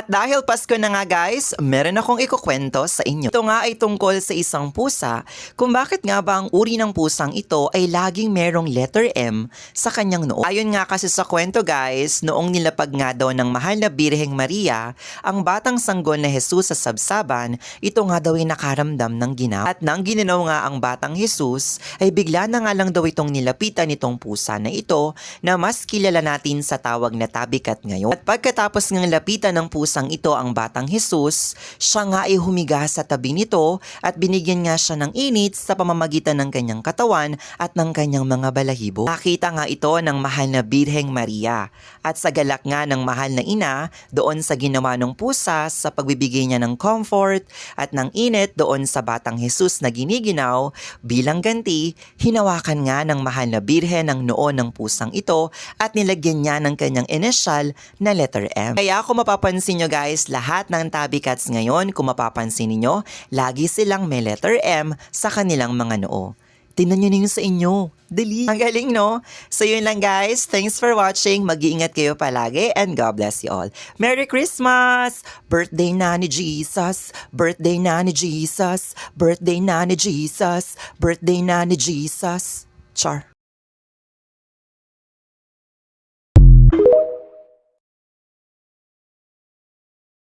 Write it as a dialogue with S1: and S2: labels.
S1: At dahil Pasko na nga guys, meron akong ikukwento sa inyo. Ito nga ay tungkol sa isang pusa kung bakit nga ba ang uri ng pusang ito ay laging merong letter M sa kanyang noo. Ayon nga kasi sa kwento guys, noong nilapag nga daw ng mahal na Birheng Maria, ang batang sanggol na Jesus sa sabsaban, ito nga daw ay nakaramdam ng ginaw. At nang gininaw nga ang batang Jesus, ay bigla na nga lang daw itong nilapitan nitong pusa na ito na mas kilala natin sa tawag na tabikat ngayon. At pagkatapos ng lapitan ng pusang ito ang batang Jesus, siya nga ay humiga sa tabi nito at binigyan nga siya ng init sa pamamagitan ng kanyang katawan at ng kanyang mga balahibo. Nakita nga ito ng mahal na Birheng Maria at sa galak nga ng mahal na ina doon sa ginawa ng pusa sa pagbibigay niya ng comfort at ng init doon sa batang Jesus na giniginaw, bilang ganti, hinawakan nga ng mahal na Birhen ang noo ng pusang ito at nilagyan niya ng kanyang inisyal na letter M. Kaya kung mapapansin nyo guys, lahat ng tabby cats ngayon, kung mapapansin niyo, lagi silang may letter M sa kanilang mga noo. Tingnan nyo ninyo sa inyo. Dali. Ang galing, no? So yun lang guys. Thanks for watching. Mag-iingat kayo palagi and God bless you all. Merry Christmas! Birthday na ni Jesus. Birthday na ni Jesus. Birthday na ni Jesus. Birthday na ni Jesus. Char.